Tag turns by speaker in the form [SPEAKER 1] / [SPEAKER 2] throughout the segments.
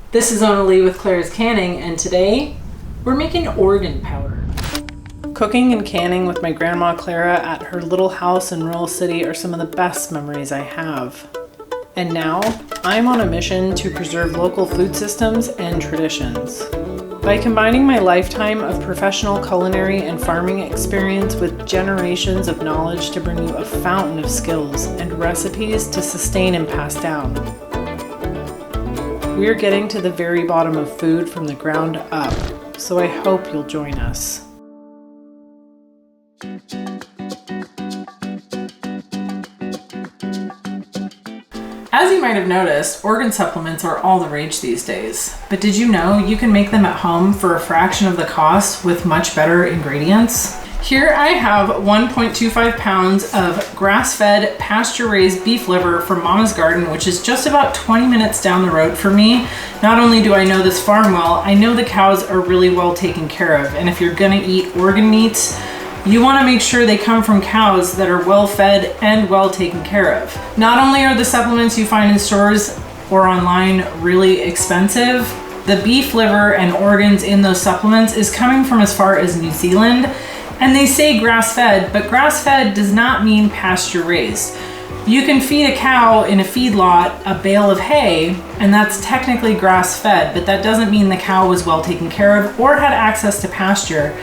[SPEAKER 1] This is Lee with Clara's Canning, and today we're making organ powder. Cooking and canning with my grandma Clara at her little house in Rural City are some of the best memories I have. And now I'm on a mission to preserve local food systems and traditions. By combining my lifetime of professional culinary and farming experience with generations of knowledge to bring you a fountain of skills and recipes to sustain and pass down. We are getting to the very bottom of food from the ground up, so I hope you'll join us. As you might have noticed, organ supplements are all the rage these days. But did you know you can make them at home for a fraction of the cost with much better ingredients? Here I have 1.25 pounds of grass-fed, pasture-raised beef liver from Mama's Garden, which is just about 20 minutes down the road for me. Not only do I know this farm well, I know the cows are really well taken care of. And if you're gonna eat organ meats, you want to make sure they come from cows that are well fed and well taken care of. Not only are the supplements you find in stores or online really expensive, the beef liver and organs in those supplements is coming from as far as New Zealand. And they say grass-fed, but grass-fed does not mean pasture-raised. You can feed a cow in a feedlot a bale of hay, and that's technically grass-fed, but that doesn't mean the cow was well taken care of or had access to pasture.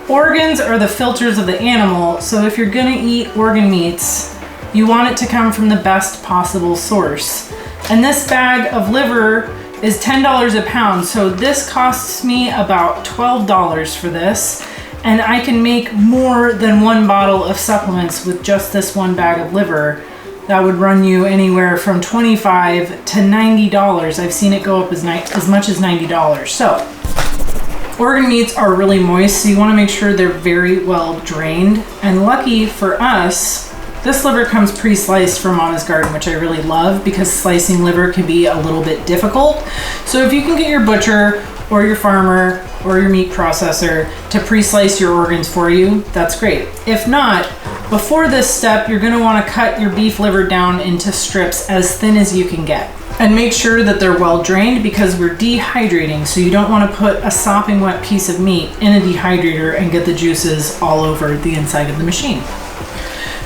[SPEAKER 1] Organs are the filters of the animal, so if you're gonna eat organ meats, you want it to come from the best possible source. And this bag of liver is $10 a pound, so this costs me about $12 for this, and I can make more than one bottle of supplements with just this one bag of liver. That would run you anywhere from $25 to $90. I've seen it go up as much as $90. So, organ meats are really moist, so you want to make sure they're very well drained. And lucky for us, this liver comes pre-sliced from Mama's Garden, which I really love because slicing liver can be a little bit difficult. So if you can get your butcher or your farmer or your meat processor to pre-slice your organs for you, that's great. If not, before this step, you're going to want to cut your beef liver down into strips as thin as you can get. And make sure that they're well drained because we're dehydrating, so you don't want to put a sopping wet piece of meat in a dehydrator and get the juices all over the inside of the machine.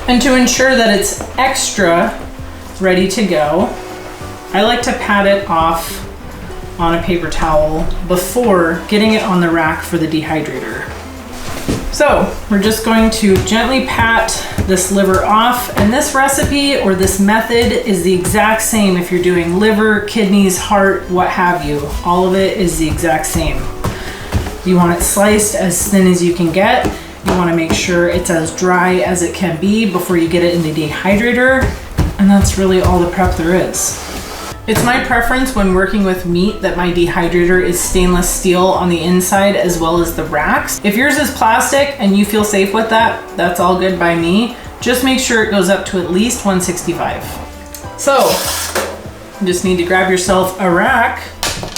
[SPEAKER 1] And to ensure that it's extra ready to go, I like to pat it off on a paper towel before getting it on the rack for the dehydrator. So we're just going to gently pat this liver off, and this recipe or this method is the exact same if you're doing liver, kidneys, heart, what have you. All of it is the exact same. You want it sliced as thin as you can get. You want to make sure it's as dry as it can be before you get it in the dehydrator, and that's really all the prep there is. It's my preference when working with meat that my dehydrator is stainless steel on the inside as well as the racks. If yours is plastic and you feel safe with that, that's all good by me. Just make sure it goes up to at least 165. So, you just need to grab yourself a rack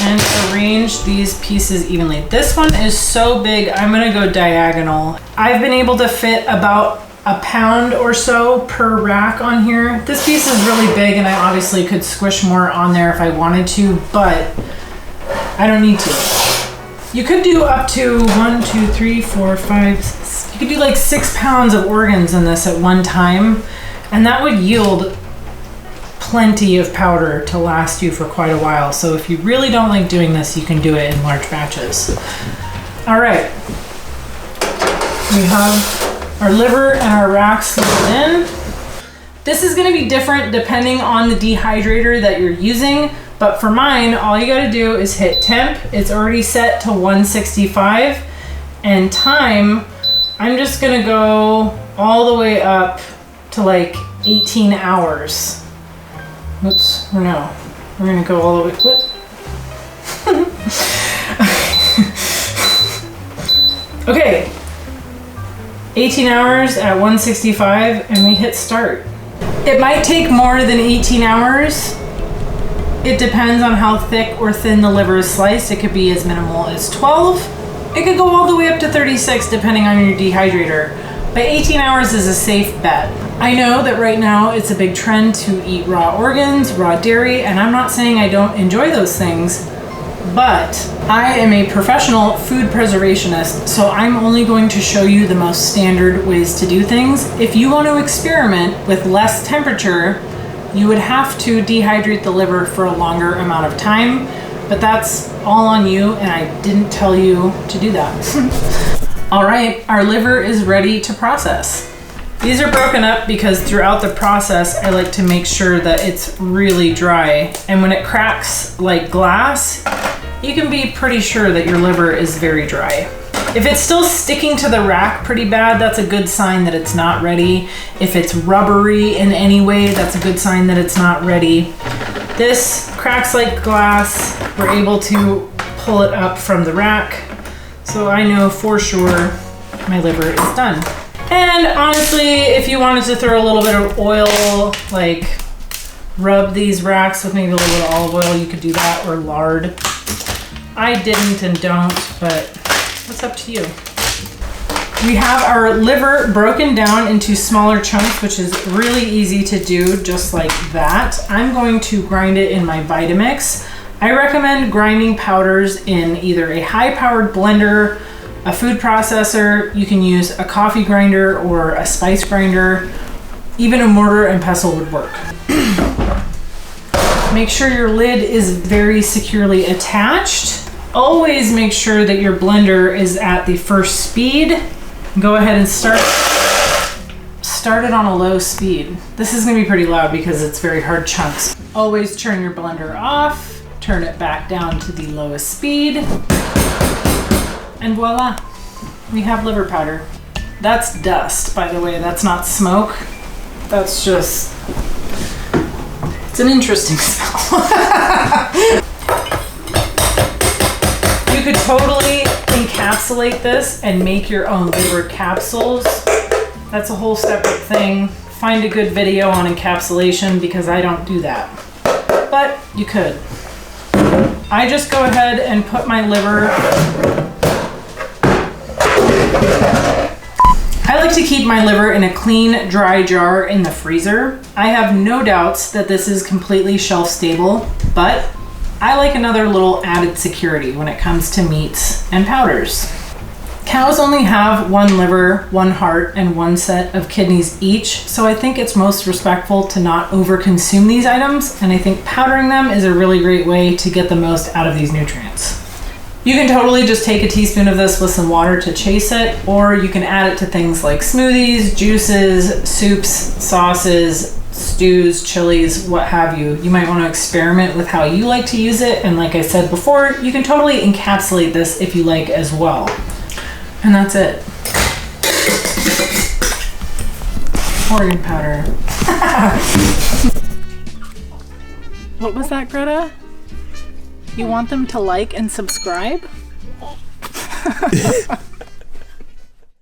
[SPEAKER 1] and arrange these pieces evenly. This one is so big, I'm gonna go diagonal. I've been able to fit about a pound or so per rack on here. This piece is really big and I obviously could squish more on there if I wanted to, but I don't need to. You could do up to 1, 2, 3, 4, 5, 6. You could do like 6 pounds of organs in this at one time, and that would yield plenty of powder to last you for quite a while. So if you really don't like doing this, you can do it in large batches. All right, we have our liver and our racks loaded in. This is gonna be different depending on the dehydrator that you're using, but for mine, all you gotta do is hit temp. It's already set to 165, and time, I'm just gonna go all the way up to like 18 hours. Oops, no, we're gonna go all the way, what? Okay. 18 hours at 165 and we hit start. It might take more than 18 hours. It depends on how thick or thin the liver is sliced. It could be as minimal as 12. It could go all the way up to 36 depending on your dehydrator. But 18 hours is a safe bet. I know that right now it's a big trend to eat raw organs, raw dairy, and I'm not saying I don't enjoy those things, But I am a professional food preservationist, so I'm only going to show you the most standard ways to do things. If you want to experiment with less temperature, you would have to dehydrate the liver for a longer amount of time, but that's all on you, and I didn't tell you to do that. All right, our liver is ready to process. These are broken up because throughout the process, I like to make sure that it's really dry. And when it cracks like glass, you can be pretty sure that your liver is very dry. If it's still sticking to the rack pretty bad, that's a good sign that it's not ready. If it's rubbery in any way, that's a good sign that it's not ready. This cracks like glass. We're able to pull it up from the rack, so I know for sure my liver is done. And honestly, if you wanted to throw a little bit of oil, like rub these racks with maybe a little bit of olive oil, you could do that, or lard. I didn't and don't, but it's up to you. We have our liver broken down into smaller chunks, which is really easy to do just like that. I'm going to grind it in my Vitamix. I recommend grinding powders in either a high-powered blender, a food processor. You can use a coffee grinder or a spice grinder. Even a mortar and pestle would work. Make sure your lid is very securely attached. Always make sure that your blender is at the first speed. Go ahead and start it on a low speed. This is gonna be pretty loud because it's very hard chunks. Always turn your blender off, turn it back down to the lowest speed, and voila, we have liver powder. That's dust, by the way, that's not smoke. That's just, it's an interesting smell. You could totally encapsulate this and make your own liver capsules. That's a whole separate thing. Find a good video on encapsulation because I don't do that. But you could. I just go ahead and put my liver. I like to keep my liver in a clean, dry jar in the freezer. I have no doubts that this is completely shelf stable, but I like another little added security when it comes to meats and powders. Cows only have one liver, one heart, and one set of kidneys each, so I think it's most respectful to not overconsume these items, and I think powdering them is a really great way to get the most out of these nutrients. You can totally just take a teaspoon of this with some water to chase it, or you can add it to things like smoothies, juices, soups, sauces, stews, chilies, what have you. You might want to experiment with how you like to use it, and like I said before, you can totally encapsulate this if you like as well. And that's it. Organ powder. What was that, Greta? You want them to like and subscribe?